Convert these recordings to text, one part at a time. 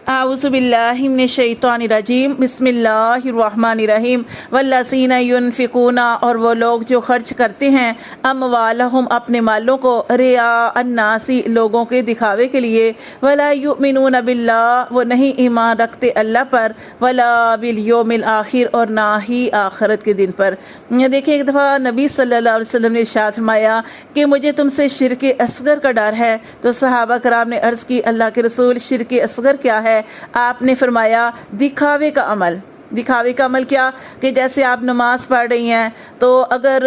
अऊज़ु बिल्लाहि मिनश्शैतानिर्रजीम बिस्मिल्लाहिर्रहमानिर्रहीम वल्लज़ीना युनफ़िक़ूना, और वो लोग जो खर्च करते हैं अम्वालहुम अपने मालों को रिया अन्नासी लोगों के दिखावे के लिए, वला युमिनूना बिल्लाह वो नहीं ईमान रखते अल्लाह पर, वला बिल यौमिल आखिर और ना ही आखिरत के दिन पर। देखिए एक दफ़ा नबी सल्लल्लाहु अलैहि वसल्लम ने इरशाद फरमाया कि मुझे तुमसे शिर्क असगर का डर है। तो सहाबा कराम ने अर्ज़ की अल्लाह के रसूल शिर्क असगर क्या है? आपने फरमाया दिखावे का अमल। दिखावे का अमल क्या कि जैसे आप नमाज पढ़ रही हैं तो अगर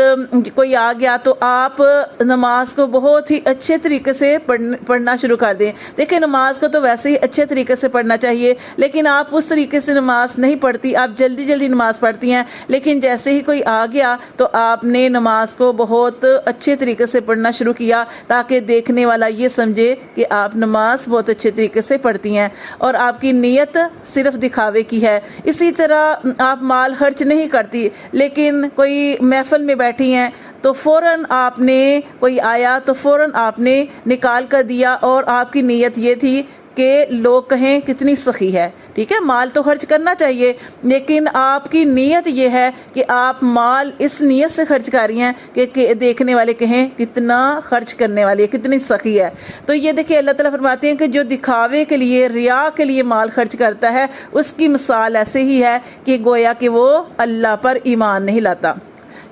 कोई आ गया तो आप नमाज को बहुत ही अच्छे तरीके से पढ़ना शुरू कर दें। देखिए नमाज को तो वैसे ही अच्छे तरीके से पढ़ना चाहिए, लेकिन आप उस तरीके से नमाज नहीं पढ़ती, आप जल्दी जल्दी नमाज पढ़ती हैं। लेकिन जैसे ही कोई आ गया तो आपने नमाज को बहुत अच्छे तरीके से पढ़ना शुरू किया ताकि देखने वाला ये समझे कि आप नमाज बहुत अच्छे तरीके से पढ़ती हैं और आपकी नीयत सिर्फ दिखावे की है। इसी तरह आप माल खर्च नहीं करती, लेकिन कोई महफिल में बैठी हैं तो फ़ौरन आपने, कोई आया तो फ़ौरन आपने निकाल कर दिया और आपकी नीयत ये थी कि लोग कहें कितनी सखी है। ठीक है, माल तो खर्च करना चाहिए, लेकिन आपकी नीयत ये है कि आप माल इस नीयत से खर्च कर रही हैं कि देखने वाले कहें कितना खर्च करने वाली है, कितनी सखी है। तो ये देखिए अल्लाह ताला फरमाते हैं कि जो दिखावे के लिए, रिया के लिए माल खर्च करता है, उसकी मिसाल ऐसे ही है कि गोया कि वो अल्लाह पर ईमान नहीं लाता।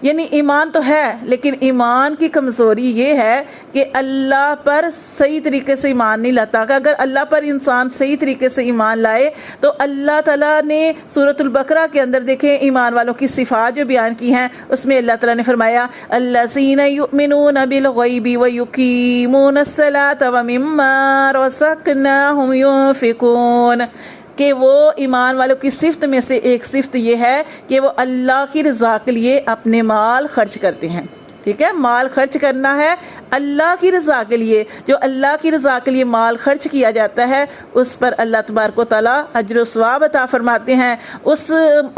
यानी ईमान तो है, लेकिन ईमान की कमज़ोरी ये है कि अल्लाह पर सही तरीके से ईमान नहीं लाता। अगर अल्लाह पर इंसान सही तरीके से ईमान लाए तो अल्लाह ताला ने सूरतुल बकरा के अंदर देखें ईमान वालों की सिफ़ात जो बयान की हैं, उसमें अल्लाह ताला ने फरमाया अल्लज़ीना युमिनूना बिल गैबि व युकीमूनस्सलाता व मिम्मा रज़क़नाहुम युनफ़िक़ून, कि वो ईमान वालों की सिफ़त में से एक सिफ़त ये है कि वो अल्लाह की रज़ा के लिए अपने माल खर्च करते हैं। ठीक है, माल खर्च करना है अल्लाह की रज़ा के लिए। जो अल्लाह की रज़ा के लिए माल खर्च किया जाता है उस पर अल्लाह तबारक व तआला अज्र व सवाब अता फरमाते हैं। उस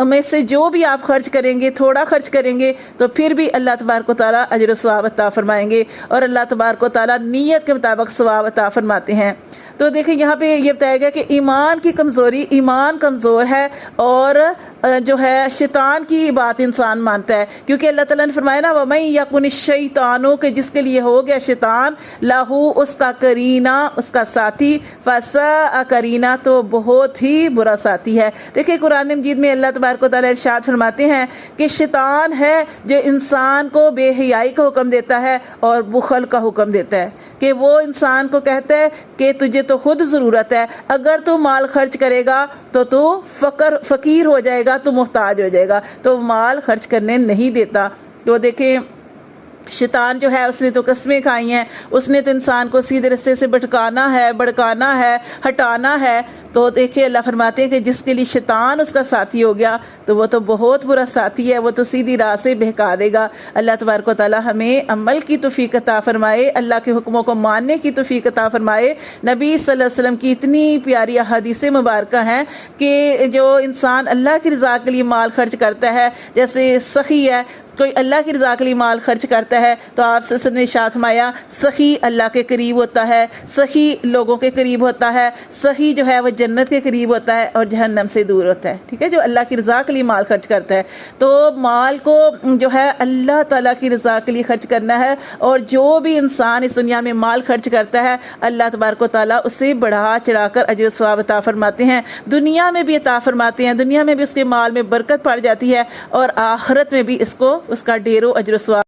में से जो भी आप खर्च करेंगे, थोड़ा खर्च करेंगे तो फिर भी अल्लाह तबारक व तआला अज्र व सवाब अता फरमाएंगे और अल्लाह तबारक व तआला नीयत के मुताबिक सवाब अता फरमाते हैं। तो देखिए यहाँ पे ये बताया गया कि ईमान की कमज़ोरी, ईमान कमज़ोर है और जो है शैतान की बात इंसान मानता है, क्योंकि अल्लाह ताला ने फरमाया ना वमन यकुन शैतानो, के जिसके लिए हो गया शैतान लाहू उसका करीना, उसका साथी, फसा करीना तो बहुत ही बुरा साथी है। देखिए कुरान मजीद में अल्लाह तबारक व तआला इरशाद फरमाते हैं कि शैतान है जो इंसान को बेहयाई का हुक्म देता है और बुखल का हुक्म देता है, कि वो इंसान को कहता है कि तुझे तो खुद ज़रूरत है, अगर तू माल खर्च करेगा तो तू फ़कीर हो जाएगा, तू मुहताज हो जाएगा, तो माल खर्च करने नहीं देता। तो देखें शैतान जो है उसने तो कस्में खाई हैं, उसने तो इंसान को सीधे रास्ते से भटकाना है, भड़काना है, हटाना है। तो देखिए अल्लाह फरमाते हैं कि जिसके लिए शैतान उसका साथी हो गया तो वो तो बहुत बुरा साथी है, वो तो सीधी राह से बहका देगा। अल्लाह तबारक व तआला हमें अमल की तौफीक अता फरमाए, अल्लाह के हुक्मों को मानने की तौफीक अता फरमाए। नबी सल्लल्लाहु अलैहि वसल्लम की इतनी प्यारी हदीसें मुबारक हैं कि जो इंसान अल्लाह की रज़ा के लिए माल खर्च करता है, जैसे सखी है, कोई अल्लाह की रज़ा के लिए माल खर्च करता है तो आपसे ने इरशाद फरमाया सखी अल्लाह के करीब होता है, सखी लोगों के करीब होता है, सखी जो है वो जन्नत के करीब होता है और जहन्नम से दूर होता है। ठीक है, जो अल्लाह की रज़ा के लिए माल खर्च करता है। तो माल को जो है अल्लाह ताला की रज़ा के लिए खर्च करना है, और जो भी इंसान इस दुनिया में माल खर्च करता है अल्लाह तबारक व तआला उसे बढ़ा चढ़ा कर अज्र व सवाब अता फरमाते हैं, दुनिया में भी अता फरमाते हैं। दुनिया में भी उसके माल में बरकत पड़ जाती है और आखिरत में भी इसको उसका ढेरों अज्र व सवाब